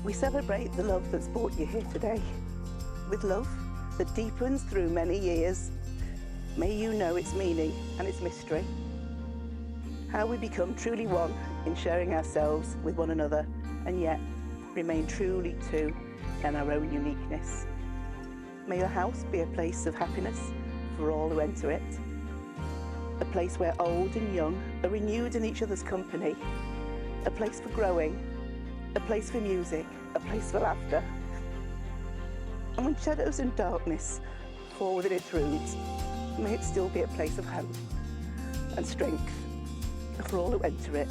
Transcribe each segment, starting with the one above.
We celebrate the love that's brought you here today. With love that deepens through many years, may you know its meaning and its mystery. How we become truly one in sharing ourselves with one another and yet remain truly two in our own uniqueness. May your house be a place of happiness for all who enter it. A place where old and young are renewed in each other's company. A place for growing, a place for music, a place for laughter. And when shadows and darkness fall within its roots, may it still be a place of hope and strength for all who enter it,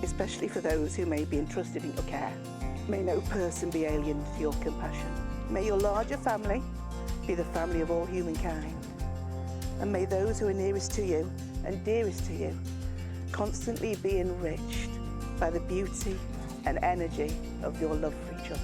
especially for those who may be entrusted in your care. May no person be alien to your compassion. May your larger family be the family of all humankind. And may those who are nearest to you and dearest to you constantly be enriched by the beauty and energy of your love for each other.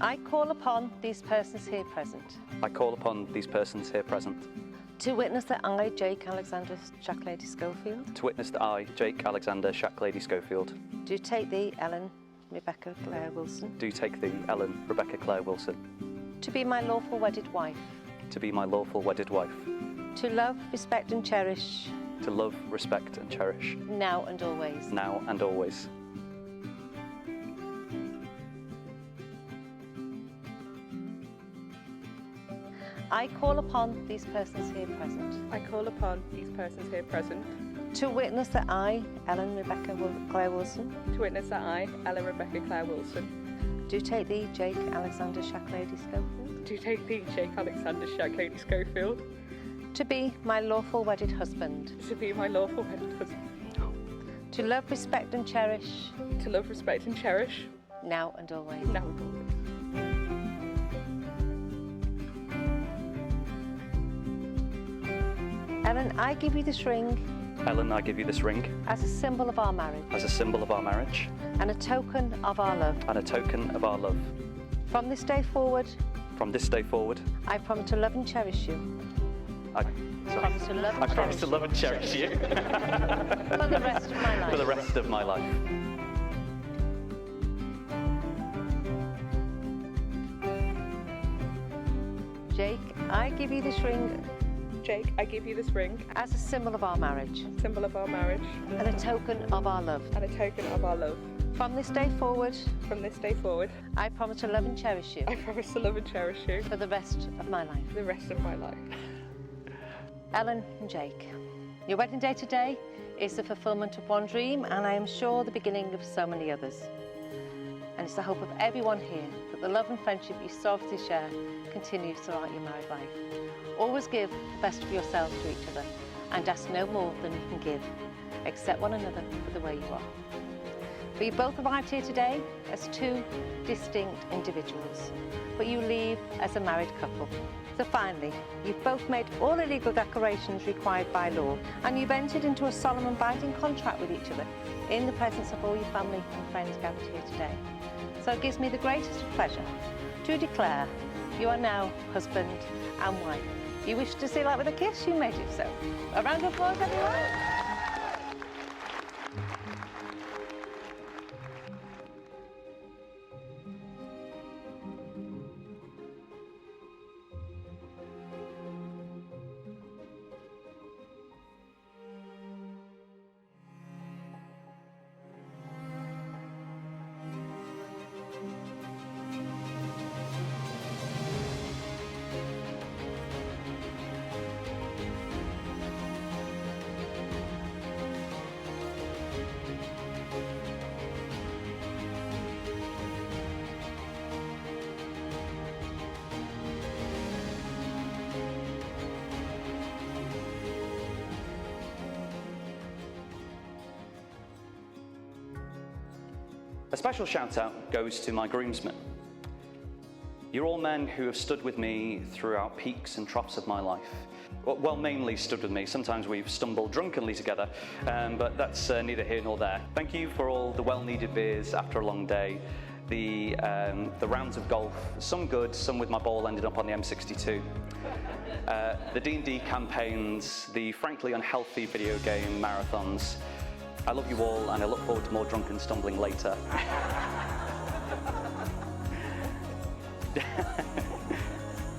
I call upon these persons here present. I call upon these persons here present. To witness that I, Jake Alexander Shacklady Schofield. To witness that I, Jake Alexander Shacklady Schofield. Do take thee, Ellen Rebecca Claire Wilson. Do take thee, Ellen Rebecca Claire Wilson. To be my lawful wedded wife. To be my lawful wedded wife. To love, respect and cherish. To love, respect and cherish. Now and always. Now and always. I call upon these persons here present. I call upon these persons here present. To witness that I, Ellen Rebecca Claire Wilson. To witness that I, Ellen Rebecca Claire Wilson. Do take thee, Jake Alexander Shacklady Schofield. Do take thee, Jake Alexander Shacklady Schofield. To be my lawful wedded husband. To be my lawful wedded husband. To love, respect and cherish. To love, respect and cherish. Now and always. Now and always. Ellen, I give you this ring. Ellen, I give you this ring. As a symbol of our marriage. As a symbol of our marriage. And a token of our love. And a token of our love. From this day forward. From this day forward. I promise to love and cherish you. I promise to love and cherish you. For the rest of my life. For the rest of my life. Jake, I give you this ring. Jake, I give you this ring. As a symbol of our marriage. Symbol of our marriage. And a token of our love. And a token of our love. From this day forward. From this day forward. I promise to love and cherish you. I promise to love and cherish you. For the rest of my life. For the rest of my life. Ellen and Jake, your wedding day today is the fulfillment of one dream, and I am sure the beginning of so many others. And it's the hope of everyone here that the love and friendship you so often share continues throughout your married life. Always give the best of yourselves to each other and ask no more than you can give. Accept one another for the way you are. But you both arrived here today as two distinct individuals, but you leave as a married couple. So finally, you've both made all the legal declarations required by law, and you've entered into a solemn and binding contract with each other in the presence of all your family and friends gathered here today. So it gives me the greatest of pleasure to declare you are now husband and wife. If you wish to seal that with a kiss, you may do so. A round of applause, everyone. A special shout out goes to my groomsmen. You're all men who have stood with me throughout peaks and troughs of my life. Well, mainly stood with me. Sometimes we've stumbled drunkenly together, but that's neither here nor there. Thank you for all the well-needed beers after a long day. the rounds of golf, some good, some with my ball ended up on the M62. The D&D campaigns, the frankly unhealthy video game marathons. I love you all, and I look forward to more drunken stumbling later.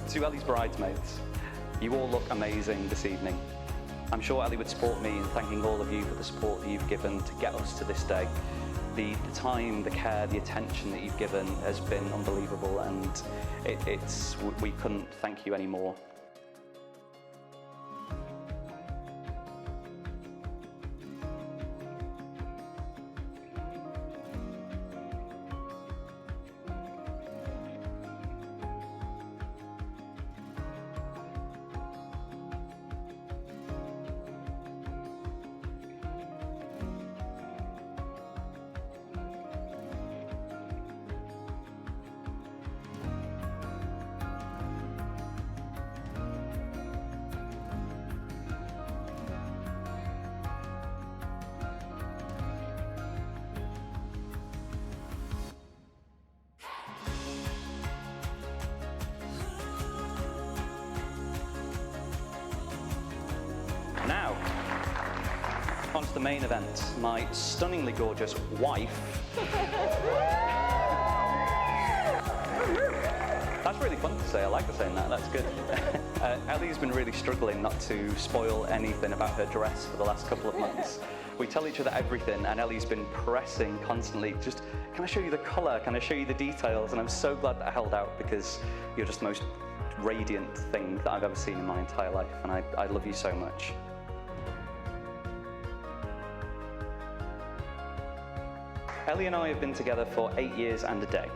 To Ellie's bridesmaids, you all look amazing this evening. I'm sure Ellie would support me in thanking all of you for the support that you've given to get us to this day. The time, the care, the attention that you've given has been unbelievable, and we couldn't thank you anymore. Now, on to the main event, my stunningly gorgeous wife. That's really fun to say, I like saying that, that's good. Ellie's been really struggling not to spoil anything about her dress for the last couple of months. We tell each other everything, and Ellie's been pressing constantly, just, can I show you the colour, can I show you the details? And I'm so glad that I held out, because you're just the most radiant thing that I've ever seen in my entire life, and I love you so much. Ellie and I have been together for 8 years and a day,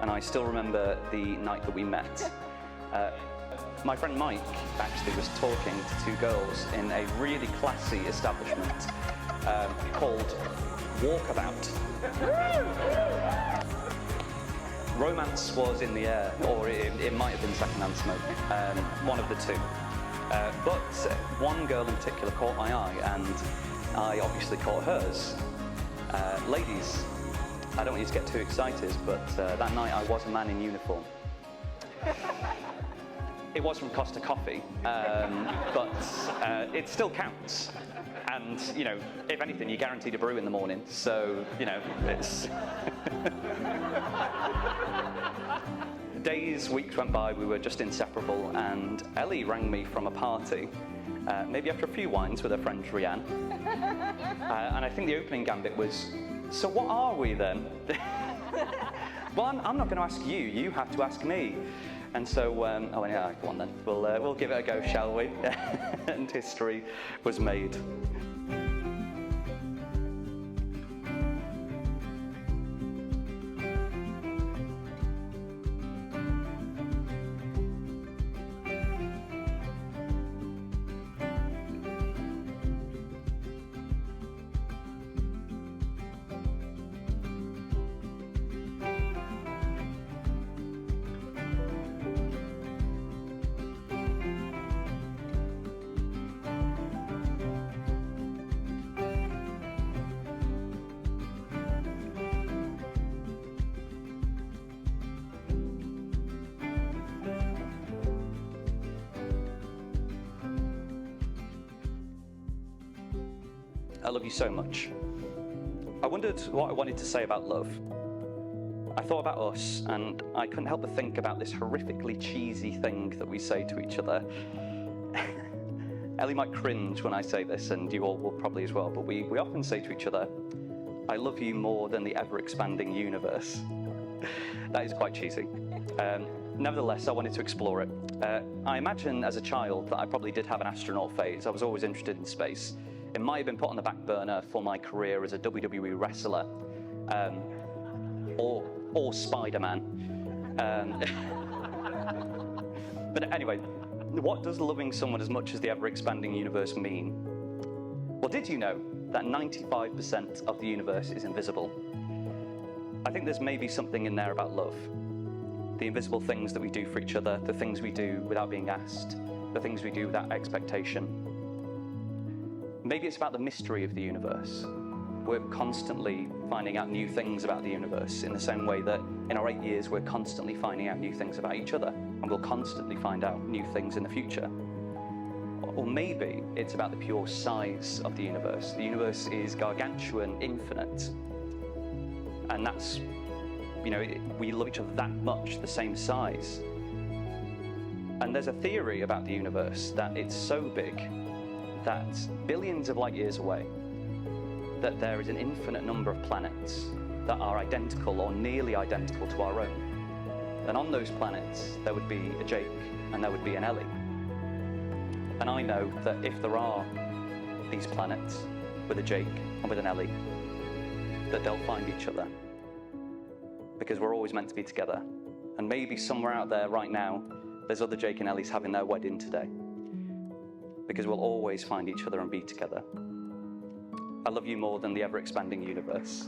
and I still remember the night that we met. My friend Mike actually was talking to two girls in a really classy establishment called Walkabout. Romance was in the air, or it might have been secondhand smoke, one of the two. But one girl in particular caught my eye, and I obviously caught hers. Ladies, I don't want you to get too excited, but that night I was a man in uniform. It was from Costa Coffee, but it still counts. And, you know, if anything, you're guaranteed a brew in the morning, so, you know, it's... Days, weeks went by, we were just inseparable, and Ellie rang me from a party, maybe after a few wines with her friend Rianne. And I think the opening gambit was, so what are we then? Well, I'm not going to ask you, you have to ask me. And so, oh yeah, go on then, we'll give it a go, shall we? And history was made. I love you so much. I wondered what I wanted to say about love. I thought about us, and I couldn't help but think about this horrifically cheesy thing that we say to each other. Ellie might cringe when I say this, and you all will probably as well, but we often say to each other, I love you more than the ever-expanding universe. That is quite cheesy. Nevertheless, I wanted to explore it. I imagine as a child that I probably did have an astronaut phase. I was always interested in space. It might have been put on the back burner for my career as a WWE wrestler, or Spider-Man. But anyway, what does loving someone as much as the ever-expanding universe mean? Well, did you know that 95% of the universe is invisible? I think there's maybe something in there about love. The invisible things that we do for each other, the things we do without being asked, the things we do without expectation. Maybe it's about the mystery of the universe. We're constantly finding out new things about the universe in the same way that in our 8 years we're constantly finding out new things about each other, and we'll constantly find out new things in the future. Or maybe it's about the pure size of the universe. The universe is gargantuan, infinite, and that's, we love each other that much, the same size. And there's a theory about the universe that it's so big that billions of light years away, that there is an infinite number of planets that are identical or nearly identical to our own. And on those planets, there would be a Jake and there would be an Ellie. And I know that if there are these planets with a Jake and with an Ellie, that they'll find each other, because we're always meant to be together. And maybe somewhere out there right now, there's other Jake and Ellies having their wedding today, because we'll always find each other and be together. I love you more than the ever-expanding universe.